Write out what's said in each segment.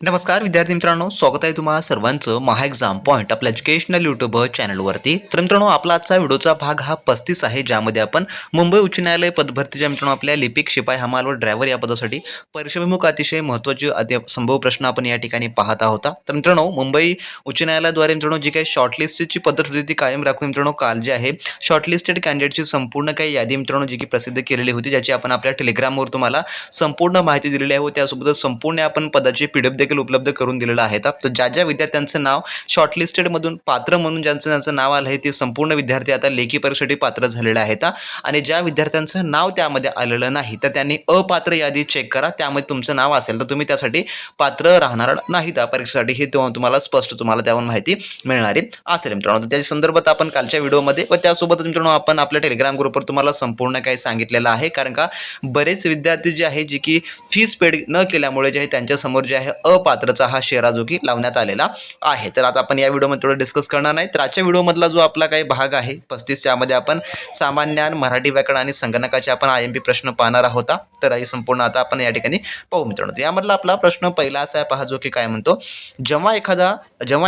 नमस्कार विद्यार्थी मित्रांनो, स्वागत आहे तुम्हा सर्वांचं महा एक्झाम पॉईंट आपल्या एज्युकेशनल यूट्यूब चॅनलवरती. तर मित्रांनो, आपला आजचा व्हिडिओचा भाग हा 35 आहे, ज्यामध्ये आपण मुंबई उच्च न्यायालय पदभरतीच्या मित्रांनो आपल्या लिपिक, शिपाई, हमाल व ड्रायव्हर या पदासाठी परीक्षाभिमुख अतिशय महत्त्वाचे संभव प्रश्न आपण या ठिकाणी पाहत आहोत. तर मित्रांनो, मुंबई उच्च न्यायालयाद्वारे मित्रांनो जी काही शॉर्टलिस्टची पद्धत होती ती कायम राखून मित्रांनो काल जे आहे शॉर्टलिस्टेड कॅन्डिडेटची संपूर्ण काही यादी मित्रांनो जी की प्रसिद्ध केलेली होती, ज्याची आपण आपल्या टेलिग्रामवर तुम्हाला संपूर्ण माहिती दिलेली आहे व त्यासोबतच संपूर्ण आपण पदाची PDF देखील उपलब्ध करून दिलेलं आहे. तर ज्या विद्यार्थ्यांचं नाव शॉर्टलिस्टेड मधून पात्र म्हणून ज्यांचं नाव आलं आहे ते संपूर्ण विद्यार्थी आता लेखी परीक्षेसाठी पात्र झालेले आहेत. आणि ज्या विद्यार्थ्यांचं नाव त्यामध्ये आलेलं नाही तर त्यांनी अपात्र यादी चेक करा, त्यामध्ये तुमचं नाव असेल तर तुम्ही त्यासाठी पात्र राहणार नाही त्या परीक्षेसाठी, हे तुम्हाला स्पष्ट त्यावर माहिती मिळणारी असेल मित्रांनो. त्याच्या संदर्भात आपण कालच्या व्हिडिओमध्ये व त्यासोबतच मित्रांनो आपण आपल्या टेलिग्राम ग्रुपवर तुम्हाला संपूर्ण काही सांगितलेलं आहे, कारण का बरेच विद्यार्थी जे आहे जे की फीस पेड न केल्यामुळे जे आहे त्यांच्यासमोर जे आहे अपात्रचा हा शेरा जो की लावण्यात आलेला आहे. तर आता आपण या व्हिडिओमध्ये थोडं डिस्कस करणार नाही. तर आजच्या व्हिडिओमधला जो आपला काही भाग आहे 35, त्यामध्ये आपण सामान्य ज्ञान, मराठी व्याकरण आणि संगणकाचे आपण IMP प्रश्न पाहणार आहोत. तर हे संपूर्ण आता आपण या ठिकाणी पाहू मित्रांनो. यामधला आपला प्रश्न पहिला असा आहे, पहा, जो की काय म्हणतो, जेव्हा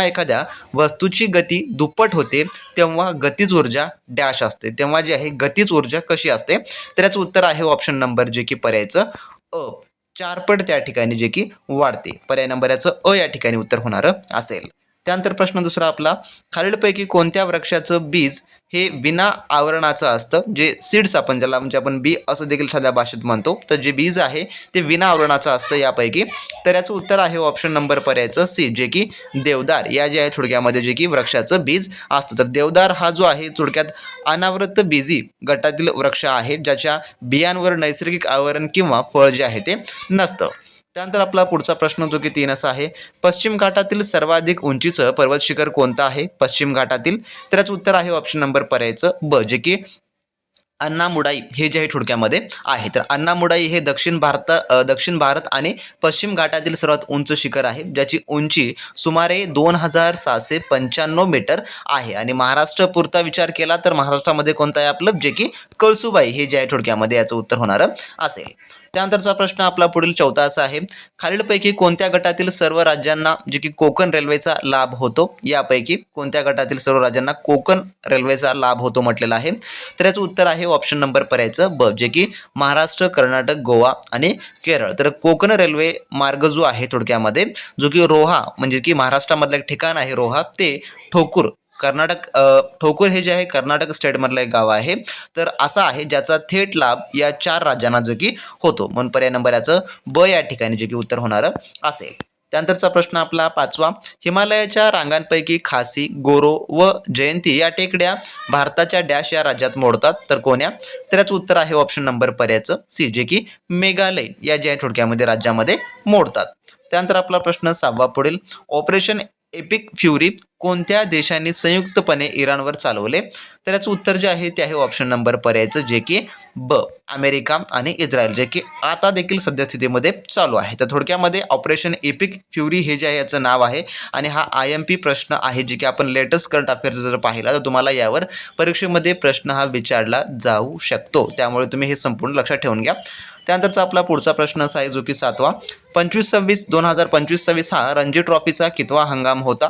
एखाद्या वस्तूची गती दुप्पट होते तेव्हा गतीज ऊर्जा डॅश असते, तेव्हा जी आहे गतीज ऊर्जा कशी असते? तर याचं उत्तर आहे ऑप्शन नंबर जे की पर्यायचं अ, 4 पट त्या ठिकाणी जे की वाढते. पर्याय नंबर याचं अ या ठिकाणी उत्तर होणार असेल. त्यानंतर प्रश्न दुसरा आपला, खालीलपैकी कोणत्या वृक्षाचं बीज हे बिना आवरणाचं असतं, जे सीड्स आपण ज्याला म्हणजे आपण बी असं देखील साध्या भाषेत म्हणतो, तर जे बीज आहे ते बिना आवरणाचं असतं यापैकी? तर याचं उत्तर आहे ऑप्शन नंबर पर्यायचं सी, जे की देवदार या जे आहे थोडक्यामध्ये जे की वृक्षाचं बीज असतं. तर देवदार हा जो आहे थोडक्यात अनावृत बीजी गटातील वृक्ष आहे, ज्याच्या बियांवर नैसर्गिक आवरण किंवा फळ जे आहे ते नसतं. त्यानंतर आपला पुढचा प्रश्न जो की 3 असा आहे, पश्चिम घाटातील सर्वाधिक उंचीचं पर्वत शिखर कोणतं आहे पश्चिम घाटातील? तर याचं उत्तर आहे ऑप्शन नंबर पर्यायचं ब, जे की अन्नामुडाई हे जे आहे थोडक्यामध्ये आहे. तर अन्नामुडाई हे दक्षिण भारत आणि पश्चिम घाटातील सर्वात उंच शिखर आहे, ज्याची उंची सुमारे 2795 मीटर आहे. आणि महाराष्ट्र पुरता विचार केला तर महाराष्ट्रामध्ये कोणतं आहे आपलं, जे की कळसुबाई हे जे आहे थोडक्यामध्ये याचं उत्तर होणार असेल. त्यानंतरचा प्रश्न आपला पुढील 4था असा आहे, खालीलपैकी कोणत्या गटातील सर्व राज्यांना जे की कोकण रेल्वेचा लाभ होतो? यापैकी कोणत्या गटातील सर्व राज्यांना कोकण रेल्वेचा लाभ होतो म्हटलेला आहे? तर याचं उत्तर आहे ऑप्शन नंबर पर्यायचं ब, जे की महाराष्ट्र, कर्नाटक, गोवा आणि केरळ. तर कोकण रेल्वे मार्ग जो आहे थोडक्यामध्ये जो की रोहा म्हणजे की महाराष्ट्रामधलं एक ठिकाण आहे रोहा, ते ठोकूर ठोकूर हे जे आहे कर्नाटक स्टेटमधलं एक गाव आहे. तर असा आहे ज्याचा थेट लाभ या 4 राज्यांना जो की होतो, म्हणून पर्याय नंबर याचं ब या ठिकाणी जे की उत्तर होणार असेल. त्यानंतरचा प्रश्न आपला 5वा, हिमालयाच्या रांगांपैकी खासी, गोरो व जयंती या टेकड्या भारताच्या डॅश या राज्यात मोडतात, तर कोण्या? तर याचं उत्तर आहे ऑप्शन नंबर पर्यायचं सी, जे की मेघालय या ज्या थोडक्यामध्ये राज्यामध्ये मोडतात. त्यानंतर आपला प्रश्न 6वा पुढील, ऑपरेशन एपिक फ्युरी कोणत्या देशांनी संयुक्तपणे इराणवर चालवले? तर याचं उत्तर जे आहे ते आहे ऑप्शन नंबर पर्यायचं, जे की ब, अमेरिका आणि इस्रायल, जे की आता देखील सद्यस्थितीमध्ये चालू आहे. तर थोडक्यामध्ये ऑपरेशन एपिक फ्युरी हे जे आहे याचं नाव आहे आणि हा IMP प्रश्न आहे, जे की आपण लेटेस्ट करंट अफेअर्स जर पाहिला तर तुम्हाला यावर परीक्षेमध्ये प्रश्न हा विचारला जाऊ शकतो, त्यामुळे तुम्ही हे संपूर्ण लक्षात ठेवून घ्या. त्यानंतरचा आपला पुढचा प्रश्न असा आहे, जो की 7वा, 2025 हा रणजी ट्रॉफीचा कितवा हंगाम होता?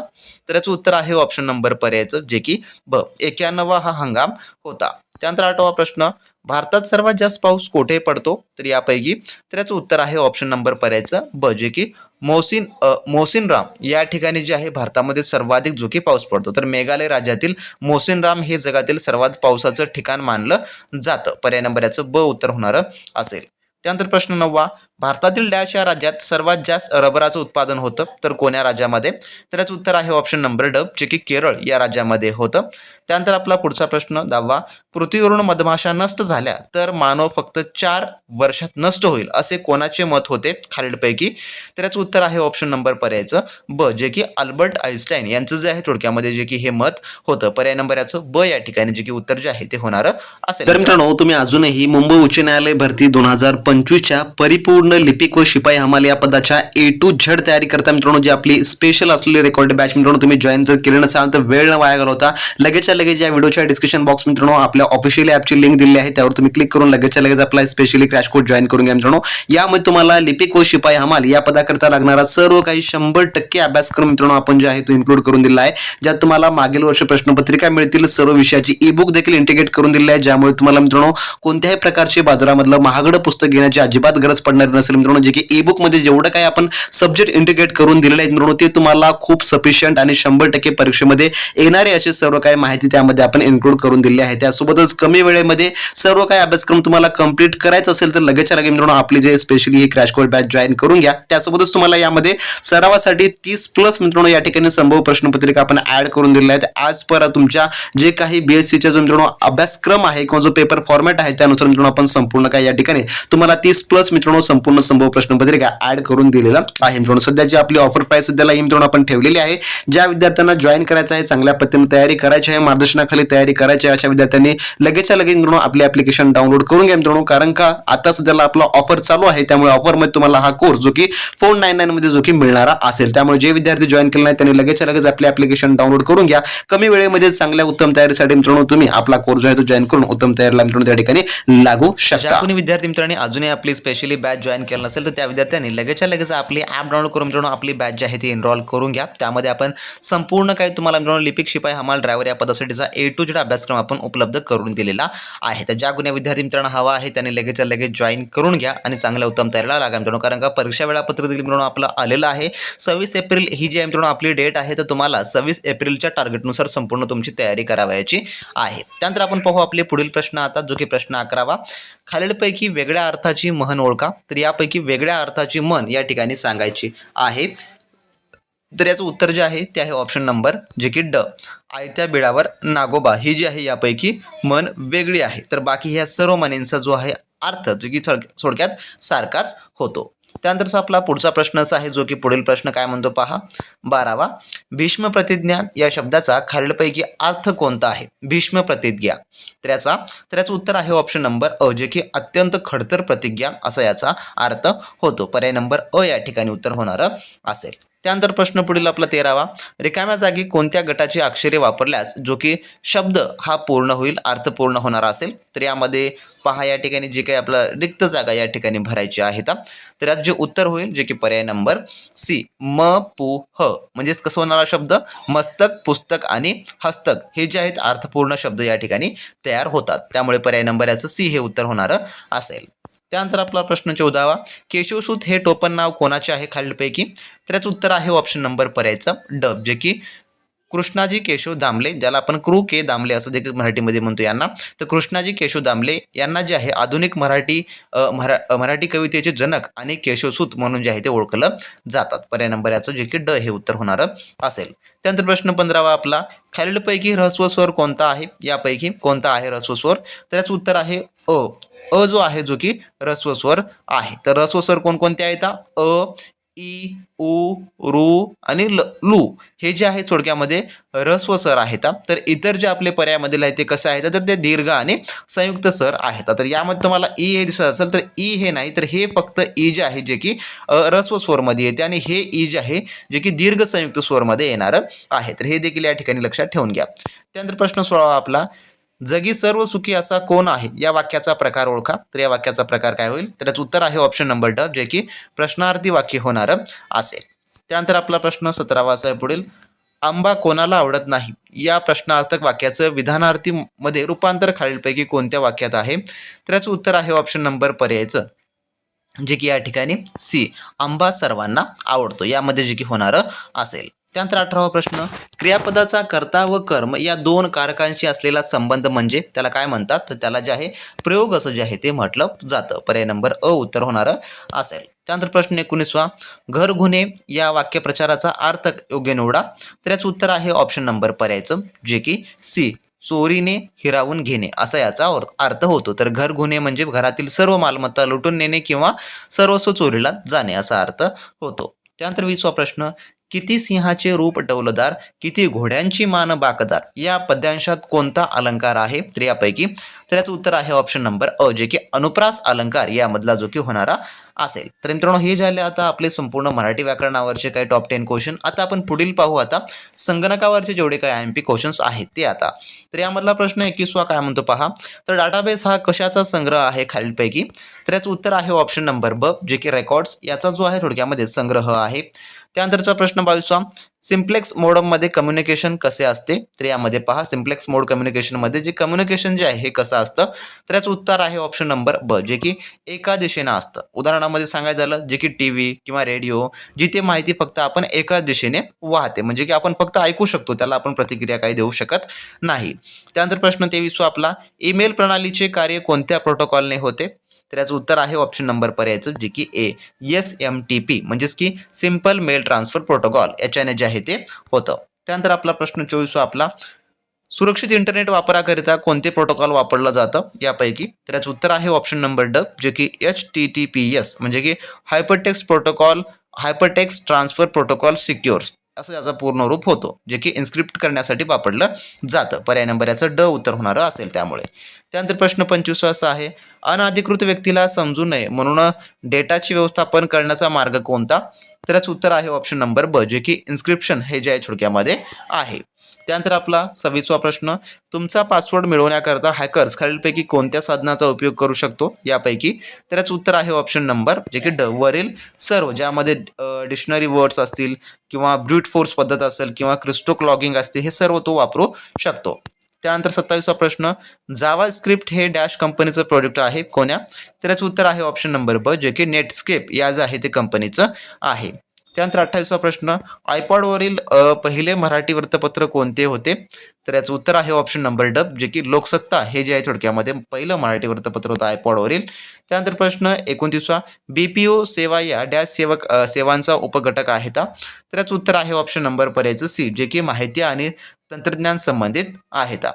तर याचं उत्तर आहे ऑप्शन नंबर पर्यायचं, जे की ब, 91वा हा हंगाम होता. त्यानंतर 8वा प्रश्न, भारतात सर्वात जास्त पाऊस कोठे पडतो? तर यापैकी? तर याचं उत्तर आहे ऑप्शन नंबर पर्यायचं ब, जे की मोसिनराम या ठिकाणी जे आहे भारतामध्ये सर्वाधिक जो की पाऊस पडतो. तर मेघालय राज्यातील मोसिनराम हे जगातील सर्वात पावसाचं ठिकाण मानलं जातं. पर्याय नंबर याचं ब उत्तर होणार असेल. त्यानंतर प्रश्न 9वा, भारतातील डॅश या राज्यात सर्वात जास्त रबराचं उत्पादन होतं, तर कोण्या राज्यामध्ये? तर याचं उत्तर आहे ऑप्शन नंबर ड, जे की केरळ या राज्यामध्ये होतं. त्यानंतर आपला पुढचा प्रश्न 10वा, पृथ्वीवरून मधमाशा नष्ट झाल्या तर मानव फक्त 4 वर्षात नष्ट होईल असे कोणाचे मत होते खालीलपैकी? तर याचं उत्तर आहे ऑप्शन नंबर पर्यायचं ब, जे की अल्बर्ट आइन्स्टाईन यांचं जे आहे थोडक्यामध्ये जे की हे मत होतं. पर्याय नंबर याचं ब या ठिकाणी जे की उत्तर जे आहे ते होणार असेल. तर मित्रांनो, तुम्ही अजूनही मुंबई उच्च न्यायालय भरती 2025च्या परिपूर्ण लिपिक व शिपाई हमाल या पदाच्या A to Z तयारी करता मित्रांनो, जी आपली स्पेशल असलेली रेकॉर्ड बॅच मित्रांनो तुम्ही जॉईन जर केलं नसाल तर वेळ न वाया घालवता लगेच या व्हिडिओच्या डिस्क्रिप्शन बॉक्स मित्रांनो आपल्या आपल्या ऑफिशियल ॲपची लिंक दिली आहे, त्यावर तुम्ही क्लिक करून लगेचच्या लगेच आपला स्पेशली क्रॅश कोर्स जॉईन करून घ्या मित्रांनो. यामध्ये तुम्हाला लिपिक व शिपाई हमाल या पदाकरता लागणारा सर्व काही 100% अभ्यासक्रम मित्रांनो आपण जे आहे तो इन्क्लूड करून दिला आहे, ज्यात तुम्हाला मागील वर्ष प्रश्नपत्रिका मिळतील, सर्व विषयाची ई बुक देखील इंटिग्रेट करून दिली आहे, ज्यामुळे तुम्हाला मित्रांनो कोणत्याही प्रकारचे बाजारामधलं महागडं पुस्तक घेण्याची अजिबात गरज पडणार नसेल मित्रांनो. जे की ई बुक मध्ये जेवढं काही आपण सब्जेक्ट इंटिग्रेट करून दिलेले आहेत मित्रांनो, ते तुम्हाला खूप सफिशियंट आणि 100% परीक्षेमध्ये येणारे असे सर्व काही माहिती त्यामध्ये आपण इन्क्लूड करून दिली आहे. त्यासोबतच कमी वेळेमध्ये सर्व काही अभ्यासक्रम तुम्हाला कंप्लीट करायचा असेल तर लगेचच्या लगे मित्रांनो आपली जे स्पेशली ही क्रॅश कोर्स बॅच जॉईन करून घ्या. त्यासोबतच तुम्हाला यामध्ये सरावासाठी 30+ मित्रांनो या ठिकाणी संभव प्रश्नपत्रिका आपण ऍड करून दिलेल्या आहेत. आज पर तुमच्या जे काही बीएससीचा जो मित्रांनो अभ्यासक्रम आहे किंवा जो पेपर फॉर्मॅट आहे त्यानुसार मित्रांनो आपण संपूर्ण काही या ठिकाणी तुम्हाला 30+ मित्रांनो संपूर्ण संभव प्रश्नपत्रिका ऍड करून दिलेला आहे मित्रांनो. सध्याची आपली ऑफर प्राइस सध्याला ही मित्रांनो आपण ठेवलेली आहे. ज्या विद्यार्थ्यांना जॉईन करायचं आहे, चांगल्या पद्धतीने तयारी करायची आहे, मार्गदर्शनाखाली तयारी करायची आहे, अशा विद्यार्थ्यांनी लगेचच्या लगेच मित्रांनो आपले ऍप्लिकेशन डाउनलोड करून घ्या मित्रांनो. कारण का आता सध्याला आपला ऑफर चालू आहे, त्यामुळे ऑफर मध्ये तुम्हाला हा कोर्स जो की 499 मध्ये जो की मिळणारा असेल. त्यामुळे जे विद्यार्थी जॉईन केले नाही त्यांनी लगेचच्या लगेच आपले ऍप्लिकेशन डाउनलोड करून घ्या. कमी वेळेमध्ये चांगल्या उत्तम तयारीसाठी मित्रांनो तुम्ही आपला कोर्स जो आहे तो जॉईन करून उत्तम तयारीला मित्रांनो त्या ठिकाणी लागू शकता. कोणी विद्यार्थी मित्रांनी अजूनही आपली स्पेशली बॅच जॉईन केलं नसेल तर त्या विद्यार्थ्यांनी लगेचच्या लगेच आपली ॲप डाउनलोड करून मित्रांनो आपली बॅच जी आहे ती एनरोल करून घ्या. त्यामध्ये आपण संपूर्ण काही तुम्हाला मित्रांनो लिपिक शिपाई हमाल ड्रायव्हर या पदासाठीचा A to Z अभ्यासक्रम आपण उपलब्ध करून दिलेला आहे. तर ज्या कोणी विद्यार्थी मित्रांना हवा आहे त्यांनी लगेचच्या लगेच जॉईन करून घ्या आणि चांगल्या उत्तम तयारीला लागा मित्रांनो. कारण का परीक्षा वेळापत्रक देखील मित्रांनो आपलं आलेलं आहे. 26 एप्रिल ही जी आहे मित्रांनो आपली डेट आहे, तर तुम्हाला 26 एप्रिलच्या टार्गेटनुसार संपूर्ण तुमची तयारी करावयाची आहे. त्यानंतर आपण पाहू आपले पुढील प्रश्न आता, जो की प्रश्न 11वा. खालीलपैकी वेगळ्या अर्थाची म्हण ओळखा. तर यापैकी वेगळ्या अर्थाची म्हण या ठिकाणी सांगायची आहे. तर याचं उत्तर जे आहे ते आहे ऑप्शन नंबर जे की ड, आयत्या बिळावर नागोबा. ही जी आहे यापैकी म्हण वेगळी आहे. तर बाकी ह्या सर्व म्हणींचा जो आहे अर्थ जो की थोडक्यात सारखाच होतो. त्यानंतरचा आपला पुढचा प्रश्न असा आहे, जो की पुढील प्रश्न काय म्हणतो पहा. 12वा. भीष्म प्रतिज्ञा या शब्दाचा खालीलपैकी अर्थ कोणता आहे? भीष्म प्रतिज्ञा. तर याचं उत्तर आहे ऑप्शन नंबर अ, जे की अत्यंत खडतर प्रतिज्ञा असा याचा अर्थ होतो. पर्याय नंबर अ या ठिकाणी उत्तर होणार असेल. त्यानंतर प्रश्न पुढील आपला 13वा. रिकाम्या जागी कोणत्या गटाची अक्षरे वापरल्यास जो की शब्द हा पूर्ण होईल, अर्थ पूर्ण होणार असेल? तर यामध्ये पहा या ठिकाणी जे काही आपला रिक्त जागा या ठिकाणी भरायची आहेत. तर यात जे उत्तर होईल जे की पर्याय नंबर सी, म पु ह. म्हणजेच कसं होणारा शब्द मस्तक, पुस्तक आणि हस्तक हे जे आहेत अर्थपूर्ण शब्द या ठिकाणी तयार होतात. त्यामुळे पर्याय नंबर याचं सी हे उत्तर होणार असेल. त्यानंतर आपला प्रश्न 14वा. केशवसूत हे टोपण नाव कोणाचे आहे खालीलपैकी? तर याचं उत्तर आहे ऑप्शन नंबर पर्यायचं ड, जे की कृष्णाजी केशव दामले, ज्याला आपण कृ के दामले असं देखील मराठीमध्ये म्हणतो यांना. तर कृष्णाजी केशव दामले यांना जे आहे आधुनिक मराठी कवितेचे जनक आणि केशवसूत म्हणून जे आहे ते ओळखलं जातात. पर्याय नंबर याचं जे की ड हे उत्तर होणार असेल. त्यानंतर प्रश्न 15वा आपला. खालीलपैकी ह्रस्व स्वर कोणता आहे? यापैकी कोणता आहे ह्रस्व स्वर? तर याचं उत्तर आहे अ. अ जो आहे जो की ह्रस्व स्वर आहे. तर ह्रस्व स्वर कोणकोणते आहेत? अ, ई, उ, रू आणि लू हे जे आहे थोडक्यामध्ये ह्रस्व स्वर आहेत. तर इतर जे आपले पर्यायामधील आहेत ते कसं आहेत? तर ते दीर्घ आणि संयुक्त स्वर आहेत. तर यामध्ये तुम्हाला ई हे दिसत असेल तर ई हे नाही, तर हे फक्त ई जे आहे जे की ह्रस्व स्वरमध्ये येते आणि हे ई जे आहे जे की दीर्घ संयुक्त स्वरमध्ये येणार आहे. तर हे देखील या ठिकाणी लक्षात ठेवून घ्या. त्यानंतर प्रश्न 16 आपला. जगी सर्व सुखी असा कोण आहे? या वाक्याचा प्रकार ओळखा. तर या वाक्याचा प्रकार काय होईल? तर याचं उत्तर आहे ऑप्शन नंबर ड, जे की प्रश्नार्थी वाक्य होणार असेल. त्यानंतर आपला प्रश्न 17वा असा आहे पुढील. आंबा कोणाला आवडत नाही? या प्रश्नार्थक वाक्याचं विधानार्थी मध्ये रूपांतर खालीलपैकी कोणत्या वाक्यात आहे? तर याचं उत्तर आहे ऑप्शन नंबर पर्यायचं जे की या ठिकाणी सी, आंबा सर्वांना आवडतो यामध्ये जे की होणार असेल. त्यानंतर 18वा प्रश्न. क्रियापदाचा कर्ता व कर्म या दोन कारकांशी असलेला संबंध म्हणजे त्याला काय म्हणतात? तर त्याला जे आहे प्रयोग असं जे आहे ते म्हटलं जातं. पर्याय नंबर अ उत्तर होणार असेल. त्यानंतर प्रश्न 19वा. घर गुन्हे या वाक्यप्रचाराचा अर्थ योग्य निवडा. तर याचं उत्तर आहे ऑप्शन नंबर पर्यायचं जे की सी, चोरीने हिरावून घेणे असा याचा अर्थ होतो. तर घर गुन्हे म्हणजे घरातील सर्व मालमत्ता लुटून नेणे किंवा सर्वस्व चोरीला जाणे असा अर्थ होतो. त्यानंतर 20वा प्रश्न. किती सिंहाचे रूप डौलदार, किती घोड्यांची मान बाकदार या पद्यांशात कोणता अलंकार आहे तर यापैकी. तर याचं उत्तर आहे ऑप्शन नंबर अ, जे की अनुप्रास अलंकार यामधला जो की होणारा असेल. तर मित्रांनो हे झाले आता आपले संपूर्ण मराठी व्याकरणावरचे काही टॉप 10 क्वेश्चन. आता आपण पुढील पाहू आता संगणकावरचे जेवढे काही IMP क्वेश्चन्स आहेत ते आता. तर यामधला प्रश्न 21वा काय म्हणतो पहा. तर डाटाबेस हा कशाचा संग्रह आहे खालीलपैकी. तर याचं उत्तर आहे ऑप्शन नंबर ब, जे की रेकॉर्ड्स याचा जो आहे थोडक्यामध्ये संग्रह आहे. त्यानंतरचा प्रश्न 22वा. सिम्प्लेक्स मोडमध्ये कम्युनिकेशन कसे असते. तर यामध्ये पहा सिम्प्लेक्स मोड कम्युनिकेशनमध्ये जे कम्युनिकेशन जे आहे हे कसं असतं. तर याचं उत्तर आहे ऑप्शन नंबर ब, जे की एका दिशेनं असतं. उदाहरणामध्ये सांगायचं झालं जे की TV किंवा रेडिओ, जिथे माहिती फक्त आपण एकाच दिशेने वाहते, म्हणजे की आपण फक्त ऐकू शकतो, त्याला आपण प्रतिक्रिया काही देऊ शकत नाही. त्यानंतर प्रश्न 23वा आपला. ईमेल प्रणालीचे कार्य कोणत्या प्रोटोकॉलने होते. तर याचं उत्तर आहे ऑप्शन नंबर पर्यायचं, जे की ए, SMTP म्हणजेच की सिम्पल मेल ट्रान्सफर प्रोटोकॉल याच्याने जे आहे ते होतं. त्यानंतर आपला प्रश्न 24वा आपला. सुरक्षित इंटरनेट वापराकरिता कोणते प्रोटोकॉल वापरलं जातं यापैकी. तर याचं उत्तर आहे ऑप्शन नंबर ड, जे की HTTPS म्हणजे की hypertext protocol, hypertext transfer protocol secures असं याचा पूर्ण रूप होतो, जे की इन्स्क्रिप्ट करण्यासाठी वापरलं जातं. पर्याय नंबर याचं ड उत्तर होणारं असेल त्यामुळे. त्यानंतर प्रश्न 25 असा आहे. अनधिकृत व्यक्तीला समजू नये म्हणून डेटाची व्यवस्थापन करण्याचा मार्ग कोणता. तर याचं उत्तर आहे ऑप्शन नंबर ब, जे की इन्स्क्रिप्शन हे जे आहे थोडक्यामध्ये आहे. त्यानंतर आपला 26वा प्रश्न. तुमचा पासवर्ड मिळवण्याकरता हॅकर्स खालीलपैकी कोणत्या साधनाचा उपयोग करू शकतो यापैकी. तर याचं उत्तर आहे ऑप्शन नंबर, जे की ड, वरील सर्व ज्यामध्ये डिक्शनरी वर्ड्स असतील किंवा ब्रूट फोर्स पद्धत असेल किंवा क्रिस्टोक लॉगिंग असते, हे सर्व तो वापरू शकतो. त्यानंतर 27वा प्रश्न. जावा स्क्रिप्ट हे डॅश कंपनीचं प्रोजेक्ट आहे कोण्या. तर याचं उत्तर आहे ऑप्शन नंबर ब, जे की नेटस्केप या जे आहे ते कंपनीचं आहे. त्यानंतर 28वा प्रश्न. आयपॉडवरील पहिले मराठी वृत्तपत्र कोणते होते. तर याचं उत्तर आहे ऑप्शन नंबर ड, जे की लोकसत्ता हे जे आहे थोडक्यामध्ये पहिलं मराठी वृत्तपत्र होतं आयपॉडवरील. त्यानंतर प्रश्न 29वा. BPO सेवा या डॅश सेवांचा उपघटक आहे का. तर याचं उत्तर आहे ऑप्शन नंबर पर्यायचं सी, जे की माहिती आणि तंत्रज्ञान संबंधित आहेत.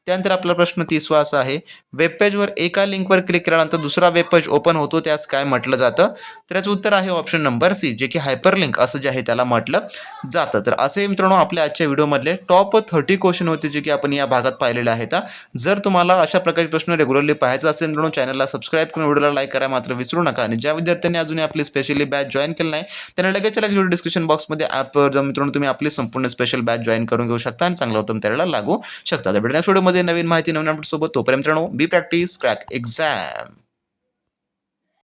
त्यानंतर आपला प्रश्न 30वा असा आहे. वेबपेजवर एका लिंकवर क्लिक केल्यानंतर दुसरा वेबपेज ओपन होतो, त्यास काय म्हटलं जातं. तर याचं उत्तर आहे ऑप्शन नंबर सी, जे की हायपरलिंक असं जे आहे त्याला म्हटलं जातं. तर असे मित्रांनो आपल्या आजच्या व्हिडिओमधले टॉप 30 क्वेश्चन होते, जे की आपण या भागात पाहिलेले आहेत. जर तुम्हाला अशा प्रकारचे प्रश्न रेग्युलरली पाहायचा असेल मित्रांनो, चॅनलला सबस्क्राईब करून व्हिडिओला लाईक करा मात्र विसरू नका. आणि ज्या विद्यार्थ्यांनी अजूनही आपली स्पेशली बॅच जॉईन केली नाही त्यांना लगेच व्हिडिओ डिस्क्रिप्शन बॉक्समध्ये ॲपवर जाऊन मित्रांनो तुम्ही आपली संपूर्ण स्पेशल बॅच जॉईन करून घेऊ शकता आणि चांगला उत्तम त्याला लागू शकता. तर नेक्स्ट व्हिडिओमध्ये नवीन माहिती नवीन अपडेट सोबत. तोपर्यंत मित्रांनो बी प्रॅक्टिस क्रॅक एक्झाम.